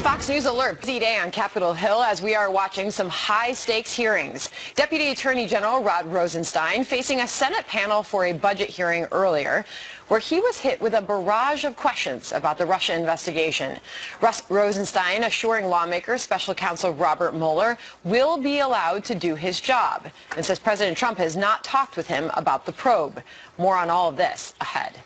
Fox News Alert, busy day on Capitol Hill as we are watching some high-stakes hearings. Deputy Attorney General Rod Rosenstein facing a Senate panel for a budget hearing earlier, where he was hit with a barrage of questions about the Russia investigation. Rosenstein assuring lawmakers Special Counsel Robert Mueller will be allowed to do his job, and says President Trump has not talked with him about the probe. More on all of this ahead.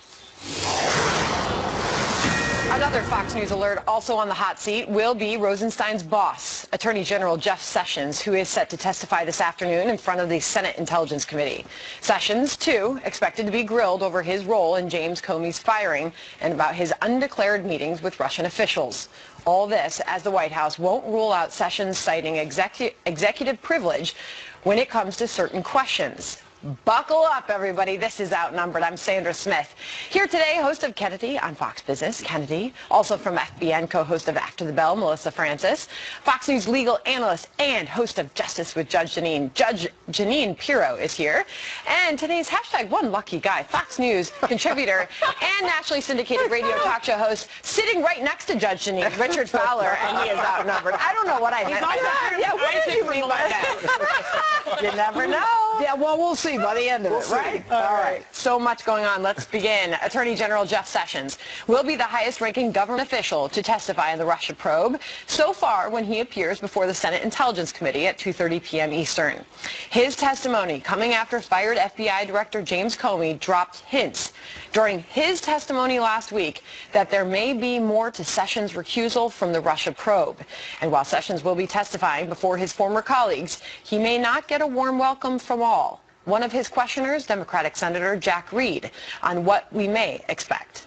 Another Fox News Alert also on the hot seat will be Rosenstein's boss, Attorney General Jeff Sessions, who is set to testify this afternoon in front of the Senate Intelligence Committee. Sessions, too, expected to be grilled over his role in James Comey's firing and about his undeclared meetings with Russian officials. All this as the White House won't rule out Sessions citing executive privilege when it comes to certain questions. Buckle up, everybody. This is Outnumbered. I'm Sandra Smith. Here today, host of Kennedy on Fox Business, Kennedy. Also from FBN, co-host of After the Bell, Melissa Francis. Fox News legal analyst and host of Justice with Judge Jeanine. Judge Jeanine Pirro is here. And today's hashtag one lucky guy, Fox News contributor and nationally syndicated radio talk show host, sitting right next to Judge Jeanine, Richard Fowler, and he is outnumbered. I don't know what I meant by that. Yeah, what did you mean by that? You never know. Yeah, well, we'll see by the end of it, right? All right. So much going on. Let's begin. Attorney General Jeff Sessions will be the highest-ranking government official to testify in the Russia probe so far when he appears before the Senate Intelligence Committee at 2:30 p.m. Eastern. His testimony coming after fired FBI Director James Comey dropped hints during his testimony last week that there may be more to Sessions' recusal from the Russia probe. And while Sessions will be testifying before his former colleagues, he may not get a warm welcome from all. One of his questioners, Democratic Senator Jack Reed, on what we may expect.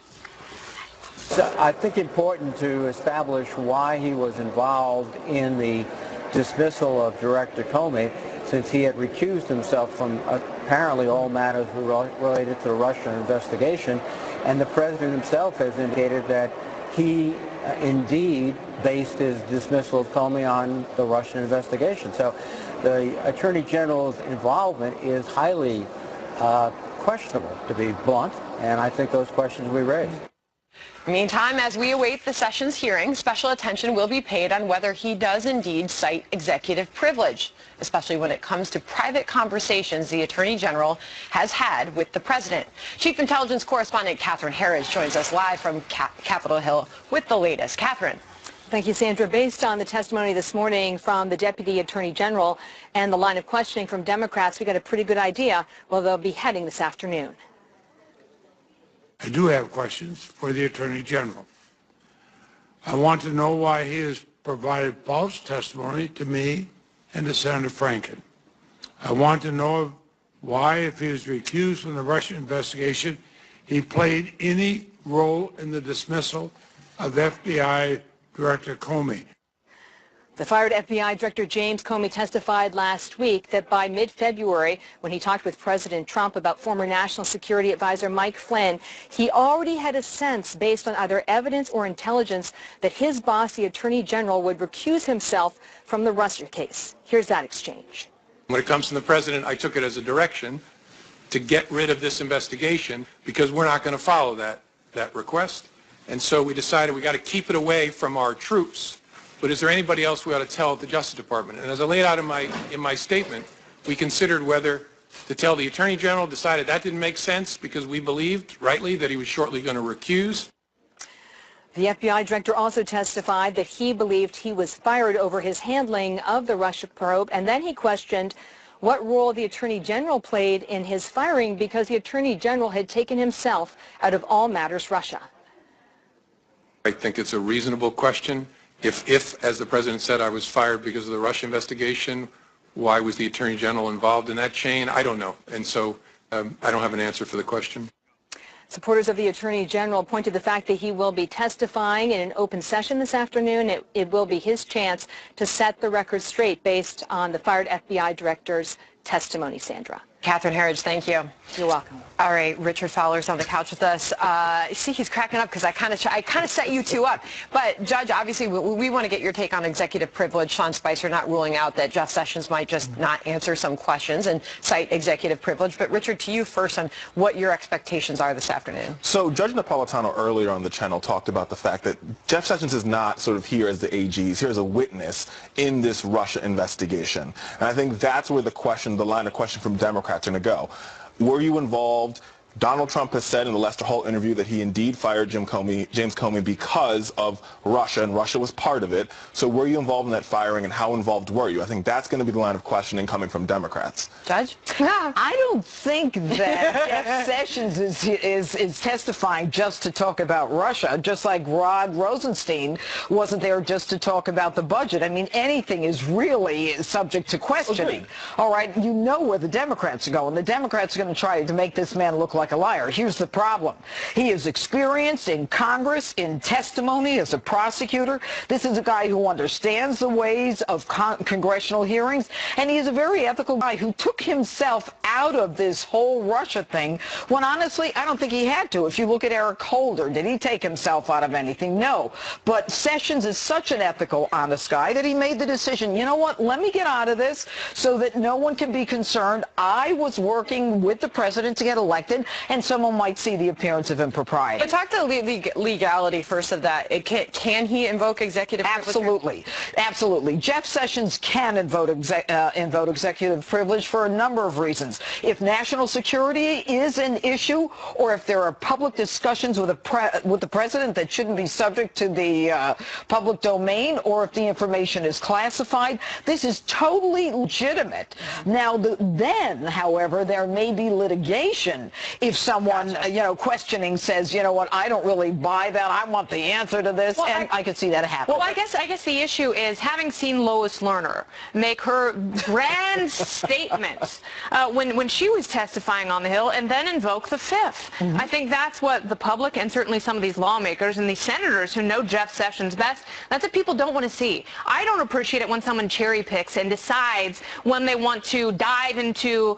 So I think important to establish why he was involved in the dismissal of Director Comey, since he had recused himself from apparently all matters related to the Russian investigation, and the president himself has indicated that he indeed based his dismissal of Comey on the Russian investigation. So the Attorney General's involvement is highly questionable, to be blunt, and I think those questions will be raised. Meantime, as we await the Sessions hearing, special attention will be paid on whether he does indeed cite executive privilege, especially when it comes to private conversations the Attorney General has had with the President. Chief Intelligence Correspondent Catherine Harris joins us live from Capitol Hill with the latest. Catherine. Thank you, Sandra. Based on the testimony this morning from the Deputy Attorney General and the line of questioning from Democrats, we got a pretty good idea where they'll be heading this afternoon. I do have questions for the Attorney General. I want to know why he has provided false testimony to me and to Senator Franken. I want to know why, if he was recused from the Russian investigation, he played any role in the dismissal of FBI Director Comey. The fired FBI Director James Comey testified last week that by mid-February, when he talked with President Trump about former National Security Advisor Mike Flynn, he already had a sense, based on either evidence or intelligence, that his boss, the Attorney General, would recuse himself from the Russia case. Here's that exchange. When it comes from the President, I took it as a direction to get rid of this investigation because we're not going to follow that request. And so we decided we got to keep it away from our troops. But is there anybody else we ought to tell at the Justice Department? And as I laid out in my statement, we considered whether to tell the Attorney General, decided that didn't make sense because we believed, rightly, that he was shortly going to recuse. The FBI director also testified that he believed he was fired over his handling of the Russia probe, and then he questioned what role the Attorney General played in his firing because the Attorney General had taken himself out of all matters Russia. I think it's a reasonable question. If, as the President said, I was fired because of the Russia investigation, why was the Attorney General involved in that chain? I don't know. And so I don't have an answer for the question. Supporters of the Attorney General point to the fact that he will be testifying in an open session this afternoon. It will be his chance to set the record straight based on the fired FBI director's testimony, Sandra. Catherine Herridge, thank you. You're welcome. All right, Richard Fowler's on the couch with us. See, he's cracking up because I kind of set you two up. But Judge, obviously, we want to get your take on executive privilege. Sean Spicer not ruling out that Jeff Sessions might just not answer some questions and cite executive privilege. But Richard, to you first on what your expectations are this afternoon. So Judge Napolitano earlier on the channel talked about the fact that Jeff Sessions is not sort of here as the AG. He's here as a witness in this Russia investigation. And I think that's where the line of question from Democrats are going to go. Were you involved? Donald Trump has said in the Lester Holt interview that he indeed fired James Comey because of Russia, and Russia was part of it. So were you involved in that firing, and how involved were you? I think that's going to be the line of questioning coming from Democrats. Judge? I don't think that Jeff Sessions is testifying just to talk about Russia, just like Rod Rosenstein wasn't there just to talk about the budget. I mean, anything is really subject to questioning. Agreed. All right, you know where the Democrats are going. The Democrats are going to try to make this man look like a liar. Here's the problem. He is experienced in Congress, in testimony as a prosecutor. This is a guy who understands the ways of congressional hearings, and he is a very ethical guy who took himself out of this whole Russia thing when honestly I don't think he had to. If you look at Eric Holder, did he take himself out of anything? No. But Sessions is such an ethical, honest guy that he made the decision, you know what, let me get out of this so that no one can be concerned. I was working with the president to get elected, and someone might see the appearance of impropriety. But talk to the legality first of that. Can he invoke executive privilege? Absolutely. Absolutely. Jeff Sessions can invoke executive privilege for a number of reasons. If national security is an issue, or if there are public discussions with the president that shouldn't be subject to the public domain, or if the information is classified, this is totally legitimate. Now, then, however, there may be litigation if someone, questioning says, you know what, I don't really buy that. I want the answer to this, well, and I could see that happen. Well, I guess the issue is having seen Lois Lerner make her grand statements when she was testifying on the Hill and then invoke the Fifth. Mm-hmm. I think that's what the public and certainly some of these lawmakers and these senators who know Jeff Sessions best, that's what people don't want to see. I don't appreciate it when someone cherry picks and decides when they want to dive into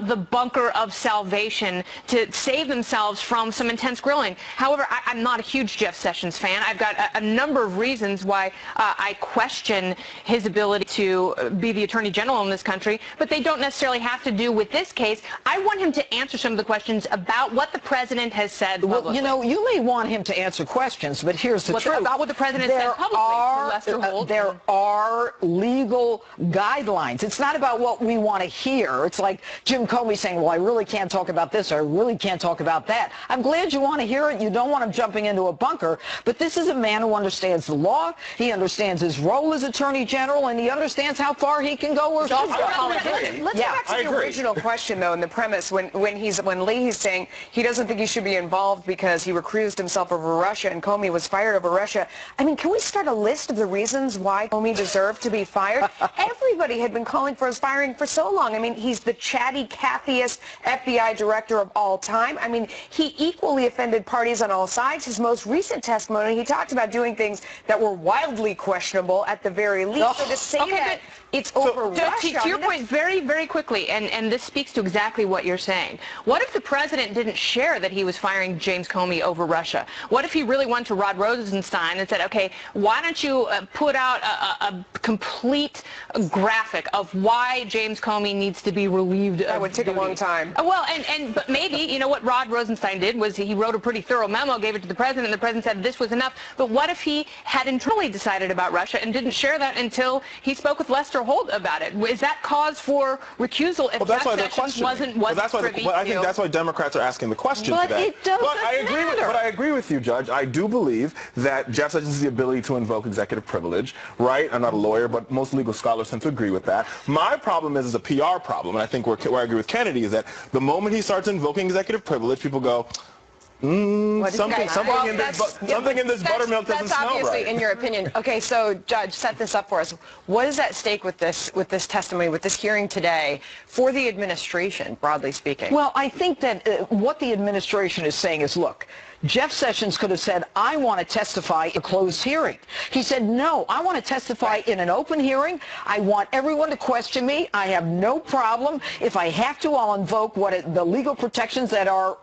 the bunker of salvation to save themselves from some intense grilling. However, I'm not a huge Jeff Sessions fan. I've got a number of reasons why I question his ability to be the Attorney General in this country, but they don't necessarily have to do with this case. I want him to answer some of the questions about what the president has said publicly. Well, you may want him to answer questions, but here's the truth. About what the president said publicly. There are legal guidelines. It's not about what we want to hear. It's like Jim Comey saying, well, I really can't talk about this, or I really can't talk about that. I'm glad you want to hear it. You don't want him jumping into a bunker, but this is a man who understands the law. He understands his role as Attorney General, and he understands how far he can go or shouldn't go. Let's go back to the original question, though, and the premise when Leahy's saying he doesn't think he should be involved because he recused himself over Russia and Comey was fired over Russia. I mean, can we start a list of the reasons why Comey deserved to be fired? Everybody had been calling for his firing for so long. I mean, he's the chatty, Cathyest FBI director of all time. I mean, he equally offended parties on all sides. His most recent testimony, he talked about doing things that were wildly questionable at the very least. So to say that it's over Russia. To your point, very, very quickly, and this speaks to exactly what you're saying. What if the president didn't share that he was firing James Comey over Russia? What if he really went to Rod Rosenstein and said, okay, why don't you put out a complete graphic of why James Comey needs to be relieved of That would take duty. a long time. Well, but maybe, you know, what Rod Rosenstein did was he wrote a pretty thorough memo, gave it to the president, and the president said this was enough. But what if he had internally decided about Russia and didn't share that until he spoke with Lester Holt about it? Is that cause for recusal if Jeff Sessions wasn't privy I think that's why Democrats are asking the question But today. it doesn't matter. But I agree with you, Judge. I do believe that Jeff Sessions has the ability to invoke executive privilege, right? I'm not a lawyer, but most legal scholars tend to agree with that. My problem is a PR problem, and I think where I agree with Kennedy is that the moment he starts invoking executive privilege, people go, something in this buttermilk doesn't smell obviously right. in your opinion. Okay, so Judge, set this up for us. What is at stake with this testimony, with this hearing today, for the administration, broadly speaking? Well, I think that what the administration is saying is, look, Jeff Sessions could have said, I want to testify in a closed hearing. He said, no, I want to testify in an open hearing. I want everyone to question me. I have no problem. If I have to, I'll invoke the legal protections that are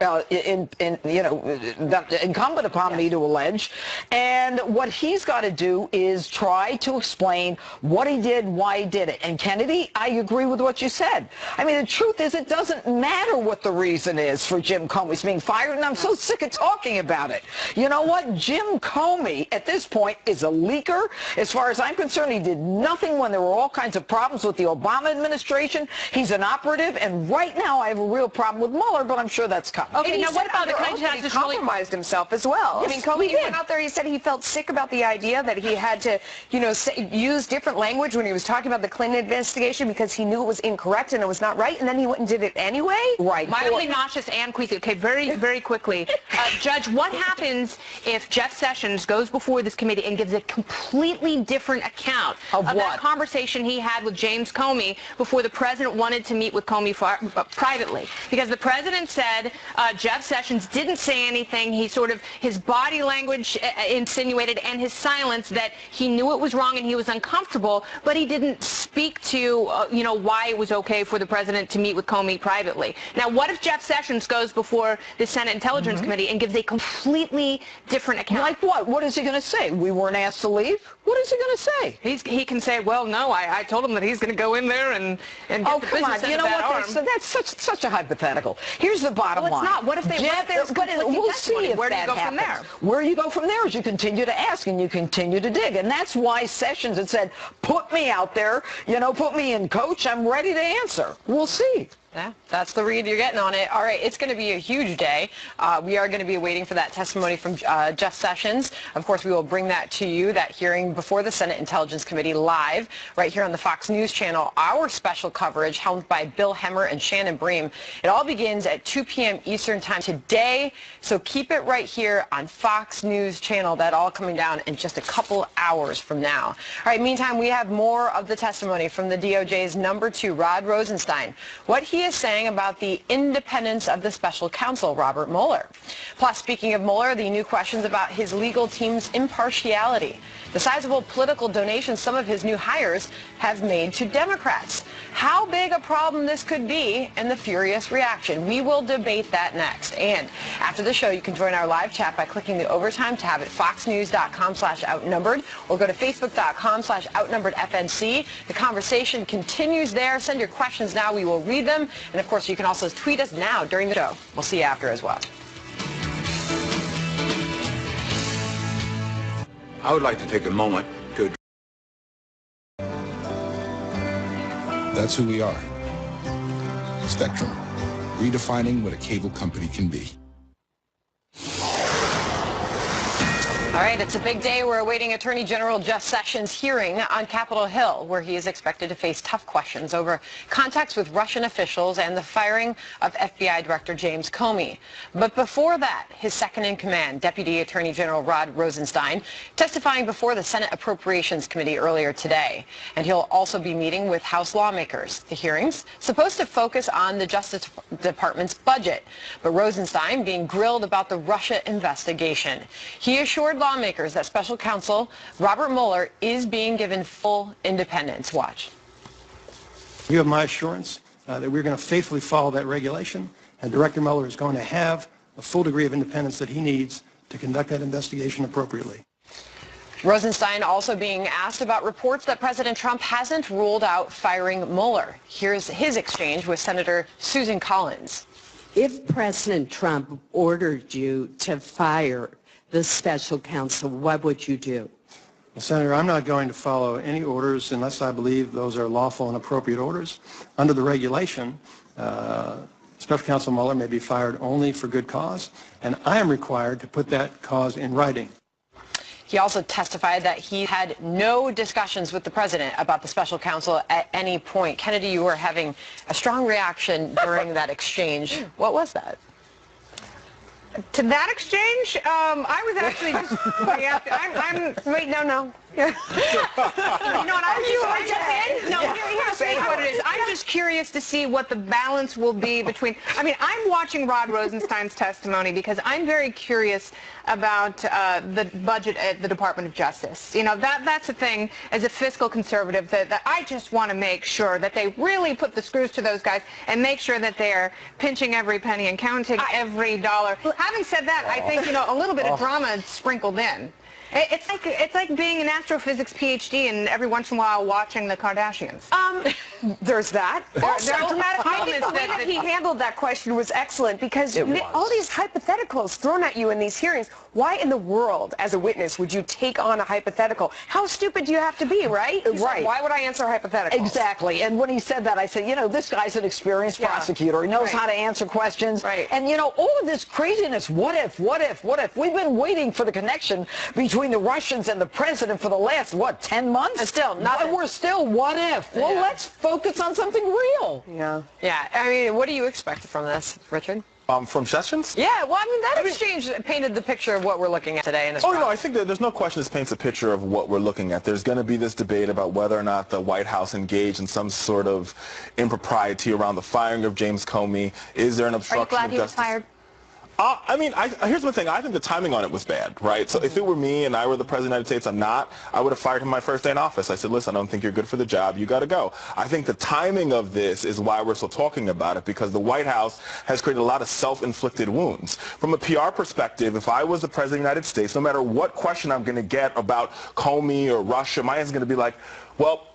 incumbent upon me to allege. And what he's got to do is try to explain what he did, why he did it. And Kennedy, I agree with what you said. I mean, the truth is, it doesn't matter what the reason is for Jim Comey's being fired, and I'm so sick of talking about it. You know what? Jim Comey, at this point, is a leaker. As far as I'm concerned, he did nothing when there were all kinds of problems with the Obama administration. He's an operative, and right now I have a real problem with Mueller, but I'm sure that's coming. Okay, now what about he compromised himself as well? Yes, I mean, Comey went out there, he said he felt sick about the idea that he had to, use different language when he was talking about the Clinton investigation because he knew it was incorrect and it was not right, and then he went and did it anyway? Right. Mildly nauseous and queasy. Okay, very, very quickly. Judge, what happens if Jeff Sessions goes before this committee and gives a completely different account of that conversation he had with James Comey before the president wanted to meet with Comey privately? Because the president said Jeff Sessions didn't say anything. He his body language insinuated, and his silence, that he knew it was wrong and he was uncomfortable, but he didn't speak to, why it was okay for the president to meet with Comey privately. Now, what if Jeff Sessions goes before the Senate Intelligence Committee and gives a completely different account? Like what? What is he going to say? We weren't asked to leave? What is he going to say? He can say, well, no, I told him that he's going to go in there and get the come on. business You know what? That's such a hypothetical. Here's the bottom line. Well, it's not. What if they we'll see if where do you that go happens. from there? Where you go from there is you continue to ask and you continue to dig. And that's why Sessions had said, put me out there, put me in, coach. I'm ready to answer. We'll see. Yeah, that's the read you're getting on it. All right, it's going to be a huge day. We are going to be waiting for that testimony from Jeff Sessions. Of course, we will bring that to you, that hearing before the Senate Intelligence Committee, live right here on the Fox News channel. Our special coverage, helmed by Bill Hemmer and Shannon Bream. It all begins at 2 p.m. Eastern Time today, so keep it right here on Fox News channel. That all coming down in just a couple hours from now. All right, meantime, we have more of the testimony from the DOJ's number 2, Rod Rosenstein. What he is saying about the independence of the special counsel, Robert Mueller. Plus, speaking of Mueller, the new questions about his legal team's impartiality. The sizable political donations some of his new hires have made to Democrats. How big a problem this could be, and the furious reaction. We will debate that next. And after the show, you can join our live chat by clicking the Overtime tab at foxnews.com/outnumbered or go to facebook.com/outnumberedfnc. The conversation continues there. Send your questions now. We will read them. And, of course, you can also tweet us now during the show. We'll see you after as well. I would like to take a moment to... That's who we are. Spectrum, redefining what a cable company can be. All right, it's a big day. We're awaiting Attorney General Jeff Sessions' hearing on Capitol Hill, where he is expected to face tough questions over contacts with Russian officials and the firing of FBI Director James Comey. But before that, his second-in-command, Deputy Attorney General Rod Rosenstein, testifying before the Senate Appropriations Committee earlier today. And he'll also be meeting with House lawmakers. The hearing's supposed to focus on the Justice Department's budget, but Rosenstein being grilled about the Russia investigation. He assured lawmakers that special counsel Robert Mueller is being given full independence. Watch. You have my assurance that we're going to faithfully follow that regulation, and Director Mueller is going to have a full degree of independence that he needs to conduct that investigation appropriately. Rosenstein also being asked about reports that President Trump hasn't ruled out firing Mueller. Here's his exchange with Senator Susan Collins. If President Trump ordered you to fire the special counsel, what would you do? Well, Senator, I'm not going to follow any orders unless I believe those are lawful and appropriate orders. Under the regulation, Special Counsel Mueller may be fired only for good cause, and I am required to put that cause in writing. He also testified that he had no discussions with the president about the special counsel at any point. Kennedy, you were having a strong reaction during that exchange. What was that? To that exchange, I was actually just wait, no. You know what, here's what it is. I'm just curious to see what the balance will be between, I'm watching Rod Rosenstein's testimony because I'm very curious about the budget at the Department of Justice. You know, that's the thing as a fiscal conservative that I just want to make sure that they really put the screws to those guys and make sure that they're pinching every penny and counting every dollar. Having said that, I think, a little bit of drama sprinkled in. It's like being an astrophysics PhD and every once in a while watching the Kardashians. There's that. Also, I think the way that he handled that question was excellent because all these hypotheticals thrown at you in these hearings, why in the world, as a witness, would you take on a hypothetical? How stupid do you have to be, right? Right. Why would I answer a hypothetical? Exactly. And when he said that, I said, this guy's an experienced prosecutor. He knows how to answer questions. Right. And, all of this craziness, what if? We've been waiting for the connection between the Russians and the president for the last, 10 months? And still, nothing. We're still, what if? Well, let's focus on something real. Yeah. Yeah, what do you expect from this, Richard? From Sessions? Yeah, well, that exchange painted the picture of what we're looking at today in this no, I think that there's no question this paints a picture of what we're looking at. There's going to be this debate about whether or not the White House engaged in some sort of impropriety around the firing of James Comey. Is there an obstruction of justice? Are you glad he was fired? Here's the thing. I think the timing on it was bad, right? So if it were me and I were the President of the United States, I would have fired him my first day in office. I said, listen, I don't think you're good for the job. You got to go. I think the timing of this is why we're still talking about it, because the White House has created a lot of self-inflicted wounds. From a PR perspective, if I was the President of the United States, no matter what question I'm going to get about Comey or Russia, my answer is going to be like, well,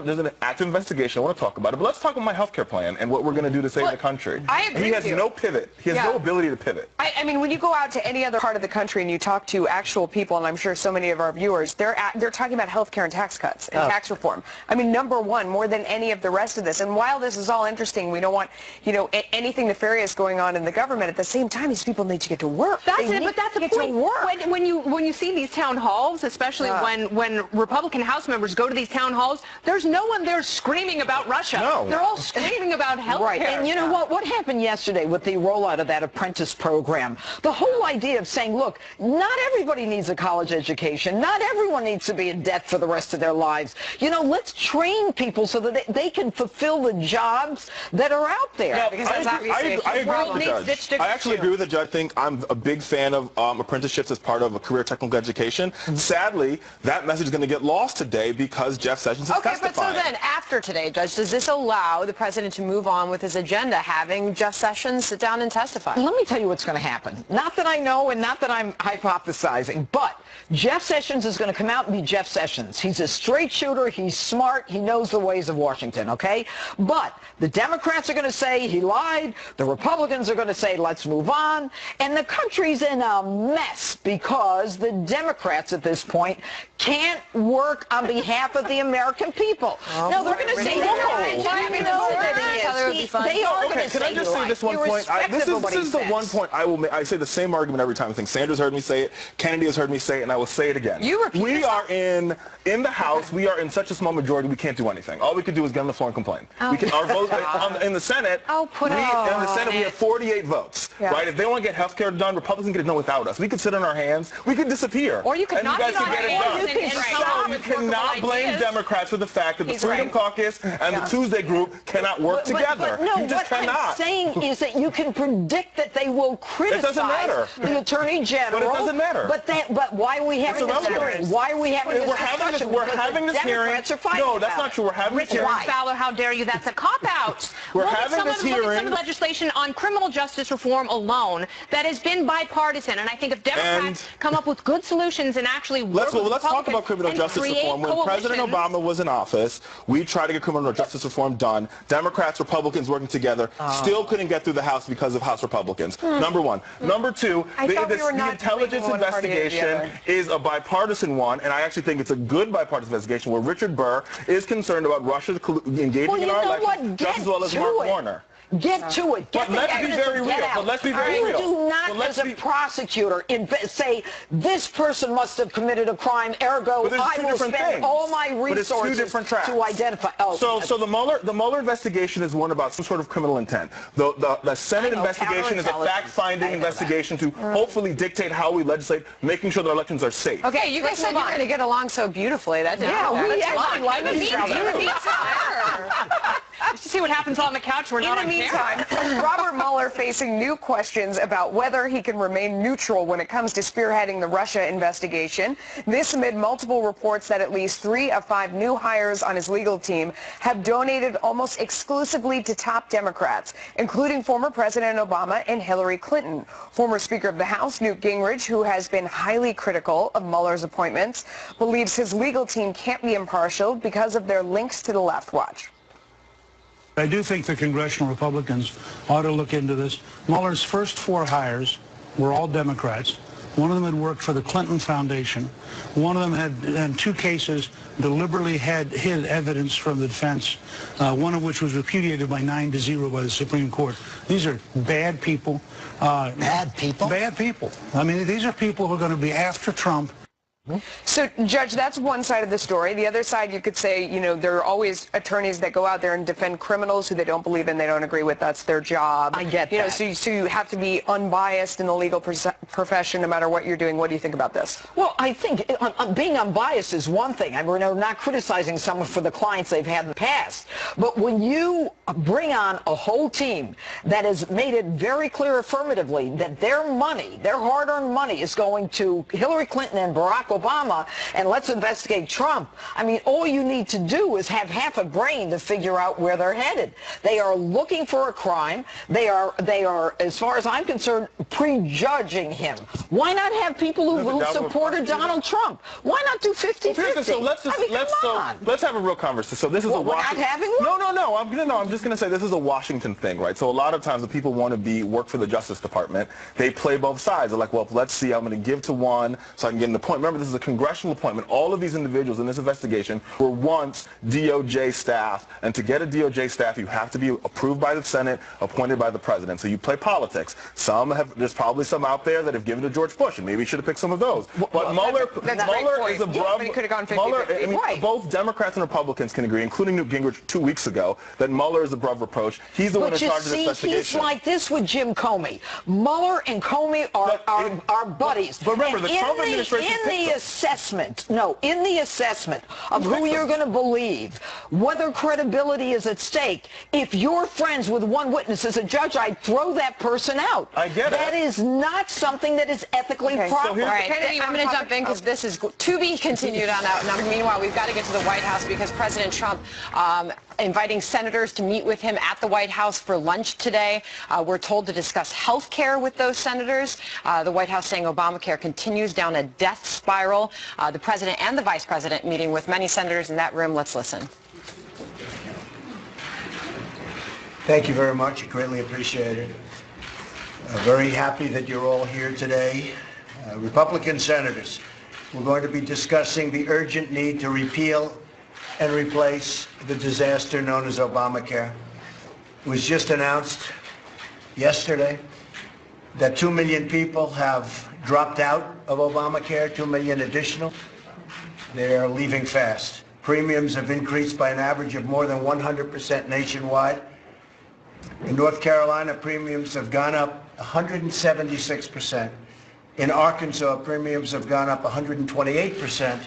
there's an active investigation. I want to talk about it. But let's talk about my health care plan and what we're going to do to save the country. I agree He has no pivot. He has no ability to pivot. When you go out to any other part of the country and you talk to actual people, and I'm sure so many of our viewers, they're talking about health care and tax cuts and tax reform. Number one, more than any of the rest of this. And while this is all interesting, we don't want, anything nefarious going on in the government. At the same time, these people need to get to work. But that's the point. When you see these town halls, especially when Republican House members go to these town halls, there's no one there screaming about Russia. No. They're all screaming about health care. Right. And you know what happened yesterday with the rollout of that apprentice program? The whole idea of saying, look, not everybody needs a college education. Not everyone needs to be in debt for the rest of their lives. Let's train people so that they can fulfill the jobs that are out there. No, because that's obviously I agree with the judge. I actually agree with the judge. I think I'm a big fan of apprenticeships as part of a career technical education. Sadly, that message is going to get lost today because Jeff Sessions is testifying. But so then, after today, Judge, does this allow the president to move on with his agenda, having Jeff Sessions sit down and testify? Let me tell you what's going to happen. Not that I know and not that I'm hypothesizing, but Jeff Sessions is going to come out and be Jeff Sessions. He's a straight shooter. He's smart. He knows the ways of Washington, okay? But the Democrats are going to say he lied. The Republicans are going to say let's move on. And the country's in a mess because the Democrats at this point can't work on behalf of the American people. No, they're going to say no. They are going to say can I just say this one point? This is the one point I will make. I say the same argument every time. I think Sanders heard me say it, Kennedy has heard me say it, and I will say it again. We are in the House. We are in such a small majority. We can't do anything. All we could do is get on the floor and complain. We can. Our vote in the Senate. In the Senate, we have 48 votes. Right? If they want to get health care done, Republicans get it done without us. We could sit on our hands. We could disappear. Or you could not get it done. You cannot blame Democrats for the fact that the Freedom Caucus and the Tuesday Group cannot work together. No, you just what I'm saying is that you can predict that they will criticize the Attorney General. But it doesn't matter. But why are we having this hearing? Why are we having this discussion? We're having this hearing. No, that's not true. We're having this hearing. Richard Fowler, how dare you? That's a cop-out. We're having this hearing. Look at some of the legislation on criminal justice reform alone that has been bipartisan. And I think if Democrats come up with good solutions and actually work with let's talk about criminal justice reform. When President Obama was in office, we tried to get criminal justice reform done. Democrats, Republicans working together still couldn't get through the House because of House Republicans. Number one. Number two, the intelligence investigation is a bipartisan one, and I actually think it's a good bipartisan investigation where Richard Burr is concerned about Russia engaging in our election just as well as Mark Warner. Get to it. Get But the let's be evidence very and get real. out. But let's be very real. You do not, as a prosecutor, say this person must have committed a crime. Ergo, I will spend all my resources to identify. Oh, so the Mueller investigation is one about some sort of criminal intent. The Senate investigation is a fact-finding investigation to hopefully dictate how we legislate, making sure that elections are safe. Okay, you guys said you were going to get along so beautifully. That didn't happen. We actually like each other. Just to see what happens on the couch. We're not on camera. In the meantime, Robert Mueller facing new questions about whether he can remain neutral when it comes to spearheading the Russia investigation. This amid multiple reports that at least 3 of 5 new hires on his legal team have donated almost exclusively to top Democrats, including former President Obama and Hillary Clinton. Former Speaker of the House, Newt Gingrich, who has been highly critical of Mueller's appointments, believes his legal team can't be impartial because of their links to the left. Watch. I do think the congressional Republicans ought to look into this. Mueller's first 4 hires were all Democrats. One of them had worked for the Clinton Foundation. One of them had, in 2 cases, deliberately hid evidence from the defense, one of which was repudiated by 9-0 by the Supreme Court. These are bad people. Bad people? Bad people. I mean, these are people who are going to be after Trump. So, Judge, that's one side of the story. The other side, you could say, you know, there are always attorneys that go out there and defend criminals who they don't believe in, they don't agree with. That's their job. I get that. You know, so you have to be unbiased in the legal profession no matter what you're doing. What do you think about this? Well, I think being unbiased is one thing. I mean, we're not criticizing someone for the clients they've had in the past. But when you bring on a whole team that has made it very clear affirmatively that their money, their hard-earned money, is going to Hillary Clinton and Barack Obama, and let's investigate Trump. I mean, all you need to do is have half a brain to figure out where they're headed. They are looking for a crime. They are, as far as I'm concerned, prejudging him. Why not have people who supported Donald Trump? Why not do 50-50? So let's have a real conversation. So this is a Washington. We're not having one? No. I'm just going to say this is a Washington thing, right? So a lot of times when people want to work for the Justice Department, they play both sides. They're like, well, let's see. I'm going to give to one so I can get an appointment. Remember, this is a congressional appointment. All of these individuals in this investigation were once DOJ staff, and to get a DOJ staff, you have to be approved by the Senate, appointed by the President. So you play politics. There's probably some out there that have given to George Bush, and maybe you should have picked some of those. But Mueller is above. Both Democrats and Republicans can agree, including Newt Gingrich 2 weeks ago, that Mueller is above reproach. He's the one in charge of this investigation. He's like this with Jim Comey. Mueller and Comey are buddies. But remember, the Trump administration in the assessment of who you're going to believe, whether credibility is at stake, if you're friends with one witness as a judge, I'd throw that person out. I get it. That is not something that is ethically proper. All right, I'm going to jump in because this is to be continued on Outnumbered. Meanwhile, we've got to get to the White House because President Trump inviting senators to meet with him at the White House for lunch today. We're told to discuss health care with those senators. The White House saying Obamacare continues down a death spiral. The president and the vice president meeting with many senators in that room. Let's listen. Thank you very much. Greatly appreciate it. Very happy that you're all here today. Republican senators, we're going to be discussing the urgent need to repeal and replace the disaster known as Obamacare. It was just announced yesterday that 2 million people have dropped out of Obamacare, 2 million additional. They're leaving fast. Premiums have increased by an average of more than 100% nationwide. In North Carolina, premiums have gone up 176%. In Arkansas, premiums have gone up 128%.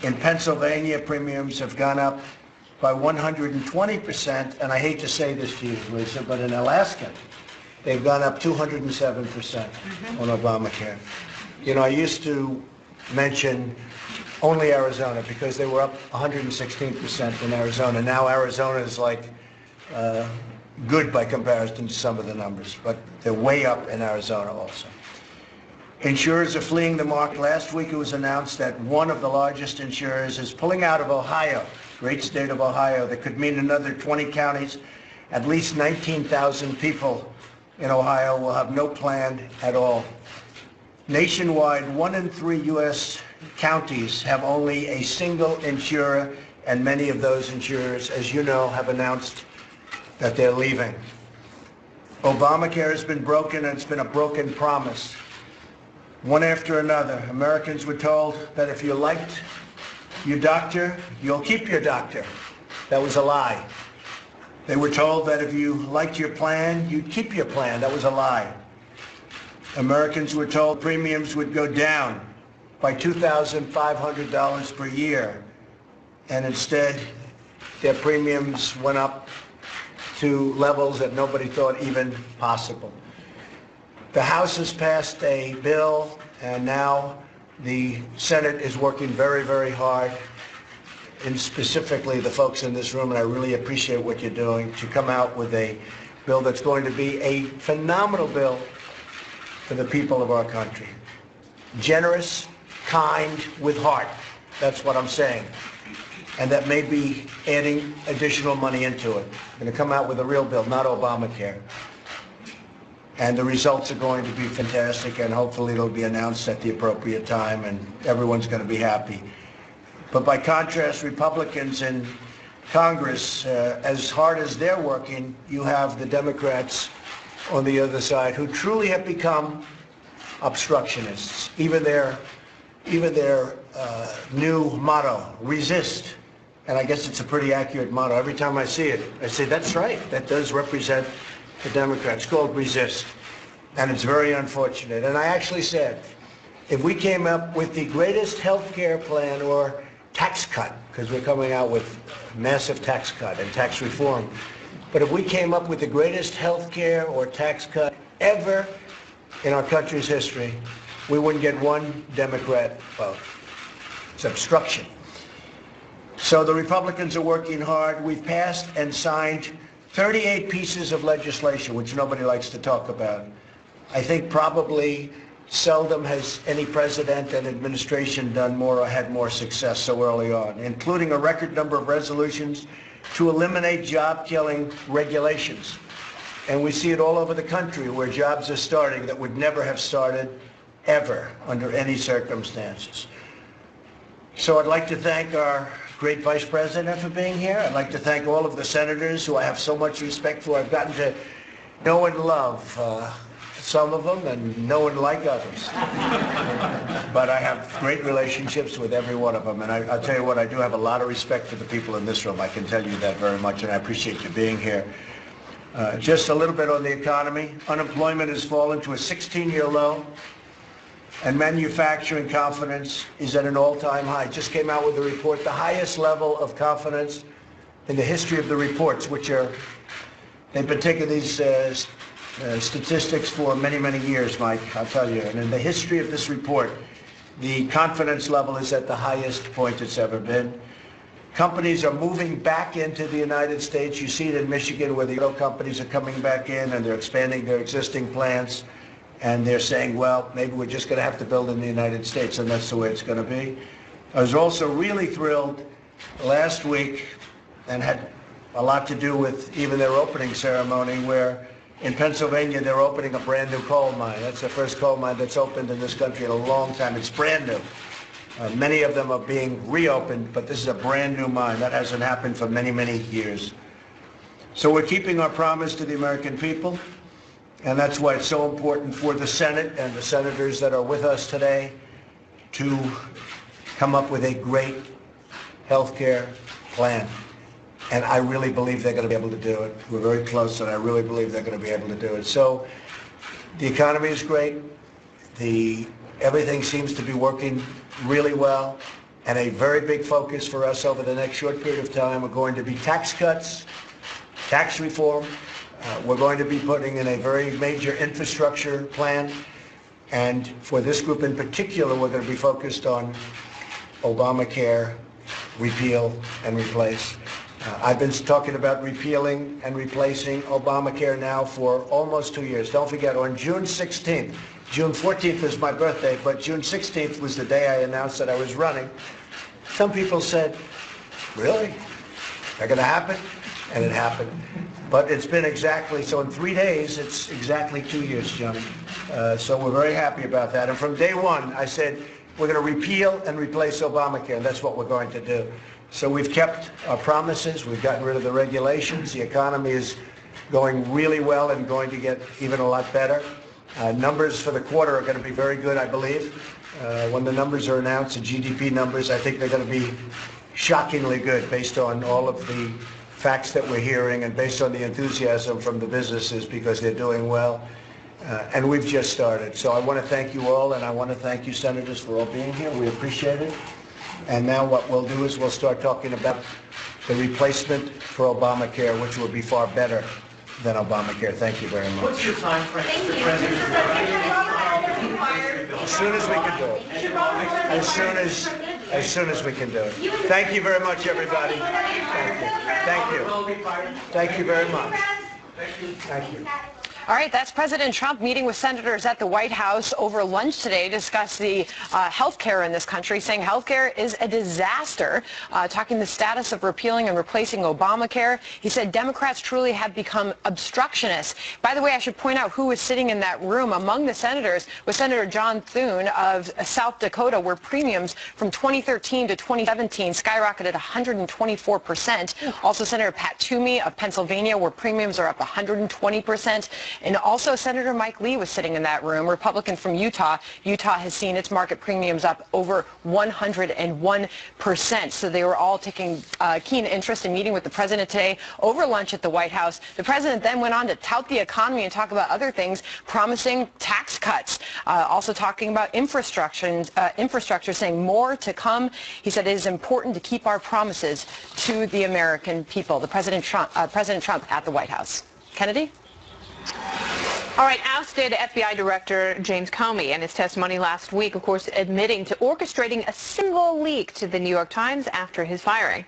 In Pennsylvania, premiums have gone up by 120%. And I hate to say this to you, Lisa, but in Alaska, they've gone up 207% on Obamacare. You know, I used to mention only Arizona because they were up 116% in Arizona. Now Arizona is like good by comparison to some of the numbers, but they're way up in Arizona also. Insurers are fleeing the market. Last week it was announced that one of the largest insurers is pulling out of Ohio, great state of Ohio. That could mean another 20 counties, at least 19,000 people in Ohio will have no plan at all. Nationwide, 1 in 3 U.S. counties have only a single insurer, and many of those insurers, as you know, have announced that they're leaving. Obamacare has been broken, and it's been a broken promise. One after another, Americans were told that if you liked your doctor, you'll keep your doctor. That was a lie. They were told that if you liked your plan, you'd keep your plan. That was a lie. Americans were told premiums would go down by $2,500 per year, and instead their premiums went up to levels that nobody thought even possible. The House has passed a bill, and now the Senate is working very, very hard, and specifically the folks in this room, and I really appreciate what you're doing, to come out with a bill that's going to be a phenomenal bill for the people of our country. Generous, kind, with heart. That's what I'm saying. And that may be adding additional money into it. I'm going to come out with a real bill, not Obamacare. And the results are going to be fantastic, and hopefully it'll be announced at the appropriate time, and everyone's going to be happy. But by contrast, Republicans in Congress, as hard as they're working, you have the Democrats on the other side who truly have become obstructionists. Even their new motto, resist. And I guess it's a pretty accurate motto. Every time I see it, I say, that's right. That does represent the Democrats. It's called resist. And it's very unfortunate. And I actually said, if we came up with the greatest health care plan or tax cut, because we're coming out with massive tax cut and tax reform, but if we came up with the greatest health care or tax cut ever in our country's history, we wouldn't get one Democrat vote. It's obstruction. So the Republicans are working hard. We've passed and signed 38 pieces of legislation, which nobody likes to talk about. I think probably seldom has any president and administration done more or had more success so early on, including a record number of resolutions to eliminate job-killing regulations. And we see it all over the country where jobs are starting that would never have started ever under any circumstances. So I'd like to thank our great Vice President for being here. I'd like to thank all of the senators who I have so much respect for. I've gotten to know and love some of them and know and like others. But I have great relationships with every one of them. And I'll tell you what, I do have a lot of respect for the people in this room. I can tell you that very much, and I appreciate you being here. Just a little bit on the economy. Unemployment has fallen to a 16-year low, and manufacturing confidence is at an all-time high. Just came out with a report, the highest level of confidence in the history of the reports, which are, they've been taking these statistics for many, many years, Mike, I'll tell you. And in the history of this report, the confidence level is at the highest point it's ever been. Companies are moving back into the United States. You see it in Michigan where the auto companies are coming back in and they're expanding their existing plants. And they're saying, well, maybe we're just going to have to build in the United States, and that's the way it's going to be. I was also really thrilled last week, and had a lot to do with even their opening ceremony, where in Pennsylvania they're opening a brand new coal mine. That's the first coal mine that's opened in this country in a long time. It's brand new. Many of them are being reopened, but this is a brand new mine. That hasn't happened for many, many years. So we're keeping our promise to the American people. And that's why it's so important for the Senate and the senators that are with us today to come up with a great health care plan. And I really believe they're going to be able to do it. We're very close, and I really believe they're going to be able to do it. So the economy is great. Everything seems to be working really well. And a very big focus for us over the next short period of time are going to be tax cuts, tax reform. We're going to be putting in a very major infrastructure plan, and for this group in particular, we're going to be focused on Obamacare, repeal and replace. I've been talking about repealing and replacing Obamacare now for almost 2 years. Don't forget, on June 16th, June 14th is my birthday, but June 16th was the day I announced that I was running. Some people said, really? That going to happen? And it happened. But it's been exactly, so in 3 days, it's exactly 2 years, Johnny. So we're very happy about that. And from day one, I said, we're going to repeal and replace Obamacare, and that's what we're going to do. So we've kept our promises. We've gotten rid of the regulations. The economy is going really well and going to get even a lot better. Numbers for the quarter are going to be very good, I believe. When the numbers are announced, the GDP numbers, I think they're going to be shockingly good based on all of the facts that we're hearing and based on the enthusiasm from the businesses because they're doing well. And we've just started. So I want to thank you all, and I want to thank you, Senators, for all being here. We appreciate it. And now what we'll do is we'll start talking about the replacement for Obamacare, which will be far better than Obamacare. Thank you very much. What's your time frame, Mr. President? As soon as we can do it. As soon as we can do it. Thank you very much, everybody. Thank you. Thank you very much. Thank you. All right, that's President Trump meeting with senators at the White House over lunch today to discuss the health care in this country, saying health care is a disaster, talking the status of repealing and replacing Obamacare. He said Democrats truly have become obstructionists. By the way, I should point out who was sitting in that room. Among the senators was Senator John Thune of South Dakota, where premiums from 2013 to 2017 skyrocketed 124%. Also Senator Pat Toomey of Pennsylvania, where premiums are up 120%. And also Senator Mike Lee was sitting in that room, Republican from Utah. Utah has seen its market premiums up over 101%. So they were all taking keen interest in meeting with the president today over lunch at the White House. The president then went on to tout the economy and talk about other things, promising tax cuts, also talking about infrastructure, saying more to come. He said it is important to keep our promises to the American people. The President Trump at the White House. Kennedy? All right, ousted FBI Director James Comey in his testimony last week, of course, admitting to orchestrating a single leak to the New York Times after his firing.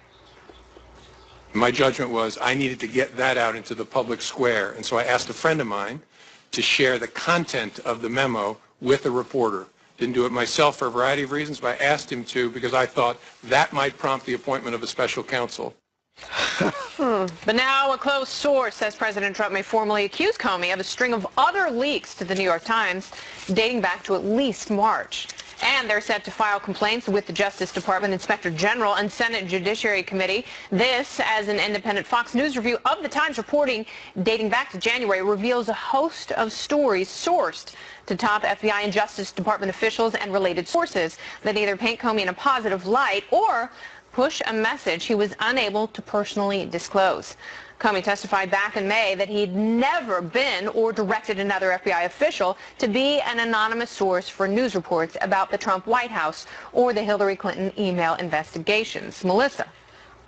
My judgment was I needed to get that out into the public square, and so I asked a friend of mine to share the content of the memo with a reporter. Didn't do it myself for a variety of reasons, but I asked him to because I thought that might prompt the appointment of a special counsel. But now a close source says President Trump may formally accuse Comey of a string of other leaks to the New York Times dating back to at least March. And they're set to file complaints with the Justice Department Inspector General and Senate Judiciary Committee. This, as an independent Fox News review of the Times reporting dating back to January, reveals a host of stories sourced to top FBI and Justice Department officials and related sources that either paint Comey in a positive light or push a message he was unable to personally disclose. Comey testified back in May that he'd never been or directed another FBI official to be an anonymous source for news reports about the Trump White House or the Hillary Clinton email investigations. Melissa.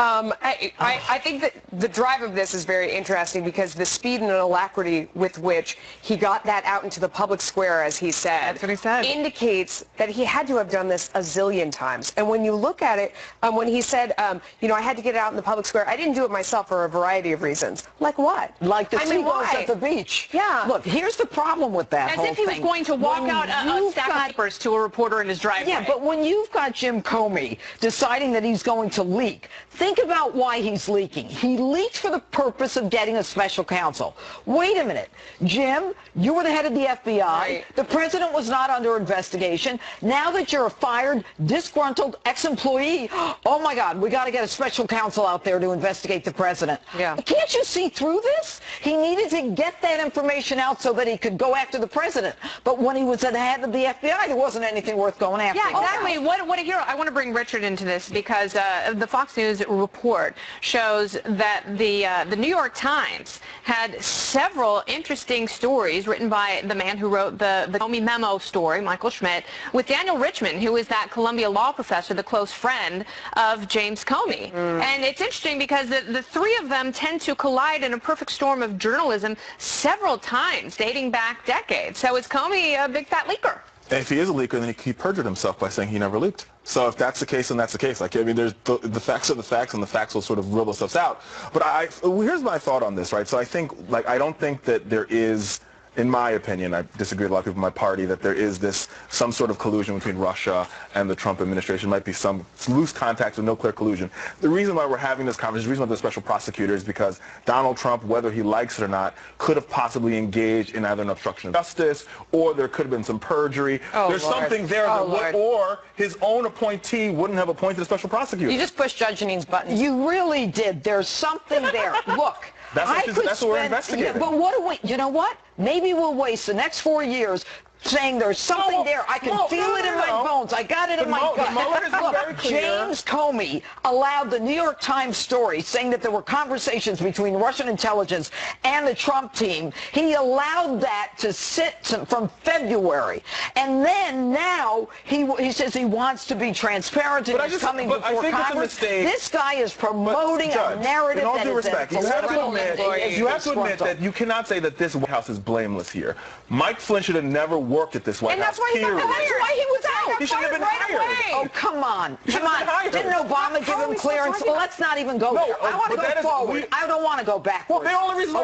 I think that the drive of this is very interesting because the speed and alacrity with which he got that out into the public square, as he said, that's what he said, indicates that he had to have done this a zillion times. And when you look at it, when he said, you know, I had to get it out in the public square, I didn't do it myself for a variety of reasons. Like what? Like the seagulls at the beach. Yeah. Look, here's the problem with that whole thing. As if he was going to walk out a stack of papers to a reporter in his driveway. Yeah, but when you've got Jim Comey deciding that he's going to leak, think about why he's leaking. He leaked for the purpose of getting a special counsel. Wait a minute. Jim, you were the head of the FBI. Right. The president was not under investigation. Now that you're a fired, disgruntled ex-employee, oh my God, we got to get a special counsel out there to investigate the president. Yeah. Can't you see through this? He needed to get that information out so that he could go after the president. But when he was the head of the FBI, there wasn't anything worth going after. Yeah, exactly. What a hero. I want to bring Richard into this because the Fox News report shows that the New York Times had several interesting stories written by the man who wrote the Comey memo story, Michael Schmidt, with Daniel Richman, who is that Columbia law professor, the close friend of James Comey. And it's interesting because the three of them tend to collide in a perfect storm of journalism several times, dating back decades. So is Comey a big fat leaker? If he is a leaker, then he perjured himself by saying he never leaked. So if that's the case, then that's the case. Like, I mean, there's the facts are the facts, and the facts will sort of rule themselves out. But here's my thought on this, right? So I think, like, I don't think that there is, in my opinion, I disagree with a lot of people in my party, that there is some sort of collusion between Russia and the Trump administration. It might be some loose contacts with no clear collusion. The reason why we're having this conversation, the reason why the special prosecutor is because Donald Trump, whether he likes it or not, could have possibly engaged in either an obstruction of justice or there could have been some perjury. There's something there or his own appointee wouldn't have appointed a special prosecutor. You just pushed Judge Jeanine's button. You really did. There's something there. Look. That's what we're investigating. Yeah, but what do we, you know what? Maybe we'll waste the next 4 years saying there's something there. I can feel it in my bones. I got it in my gut. Mueller has been very clear. James Comey allowed the New York Times story saying that there were conversations between Russian intelligence and the Trump team. He allowed that to sit from February. And then now he says he wants to be transparent and he's coming before Congress. This guy is promoting a narrative that is you have to admit that you cannot say that this White House is blameless here. Mike Flynn should have never worked at this White House. And that's why he was out. He should have been hired. Oh, come on. Come on. Didn't Obama give him clearance? Well, let's not even go there. I want to go forward. I don't want to go backwards. Well, the only reason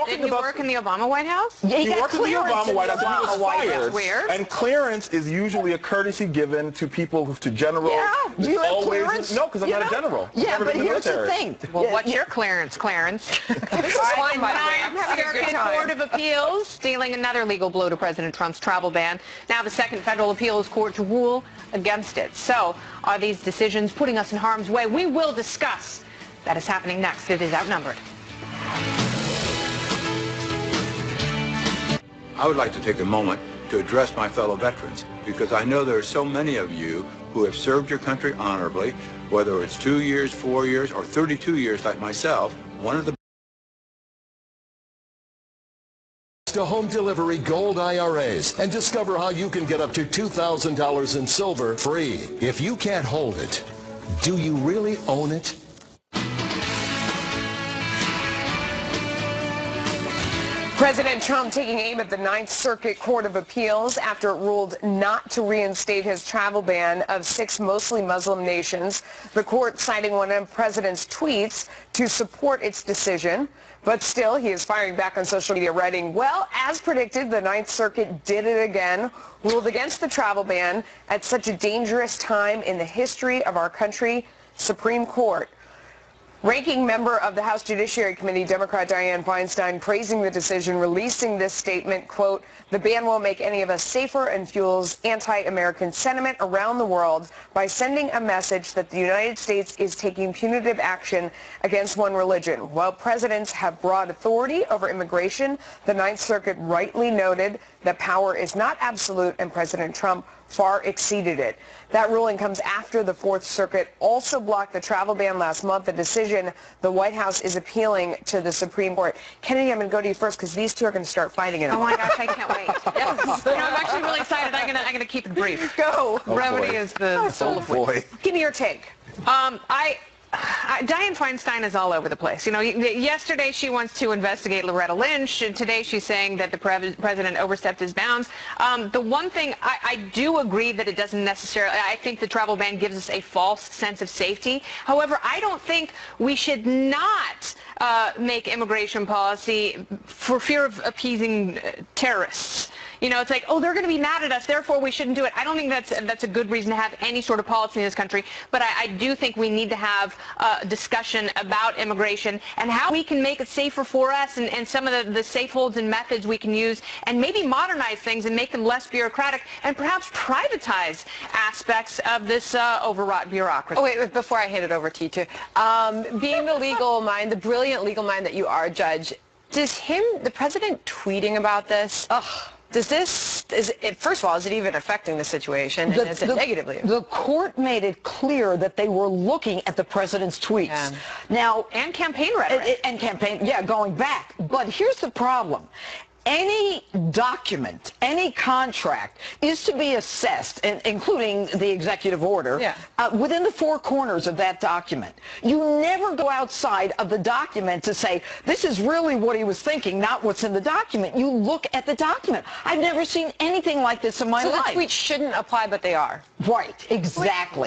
Did he work in the Obama White House? Yeah, he worked in the Obama White House. He was fired. Weird. And clearance is usually a courtesy given to people, to generals. Yeah. Do you have clearance? No, because I'm not a general. Yeah, but here's the thing. Well, what's your clearance, Clarence? This is fine, by the way. I'm having a good time. Court of Appeals dealing another legal blow to President Trump's travel ban. Now the Second Federal Appeals Court to rule against it. So are these decisions putting us in harm's way? We will discuss. That is happening next. It is Outnumbered. I would like to take a moment to address my fellow veterans, because I know there are so many of you who have served your country honorably, whether it's 2 years, 4 years, or 32 years like myself. One of the to home delivery gold IRAs and discover how you can get up to $2,000 in silver free. If you can't hold it, do you really own it? President Trump taking aim at the Ninth Circuit Court of Appeals after it ruled not to reinstate his travel ban of 6 mostly Muslim nations. The court citing one of the president's tweets to support its decision. But still, he is firing back on social media, writing, well, as predicted, the Ninth Circuit did it again, ruled against the travel ban at such a dangerous time in the history of our country. Supreme Court. Ranking member of the House Judiciary Committee, Democrat Dianne Feinstein, praising the decision, releasing this statement, quote, the ban won't make any of us safer and fuels anti-American sentiment around the world by sending a message that the United States is taking punitive action against one religion. While presidents have broad authority over immigration, the Ninth Circuit rightly noted that power is not absolute, and President Trump far exceeded it. That ruling comes after the Fourth Circuit also blocked the travel ban last month, a decision the White House is appealing to the Supreme Court. Kennedy, I'm going to go to you first because these two are going to start fighting it. Oh my gosh, I can't wait. Yes. I'm actually really excited. I'm going to keep it brief. Go. Brevity is the soul of wisdom. Give me your take. Dianne Feinstein is all over the place. You know, yesterday she wants to investigate Loretta Lynch, and today she's saying that the president overstepped his bounds. The one thing I do agree that it doesn't necessarily, I think the travel ban gives us a false sense of safety. However, I don't think we should not make immigration policy for fear of appeasing terrorists. You know, it's like, oh, they're going to be mad at us, therefore we shouldn't do it. I don't think that's a good reason to have any sort of policy in this country, but I do think we need to have a discussion about immigration and how we can make it safer for us, and some of the safe holds and methods we can use, and maybe modernize things and make them less bureaucratic, and perhaps privatize aspects of this overwrought bureaucracy. Oh, wait, before I hand it over to you two, being the legal mind, the brilliant legal mind that you are, Judge, does the president tweeting about this, does this, first of all, is it even affecting the situation, and is it negatively? The court made it clear that they were looking at the president's tweets. Yeah. Now, and campaign rhetoric. Going back. But here's the problem. Any document, any contract is to be assessed, including the executive order, within the 4 corners of that document. You never go outside of the document to say, this is really what he was thinking, not what's in the document. You look at the document. I've never seen anything like this in my life. So the tweets shouldn't apply, but they are. Right, exactly.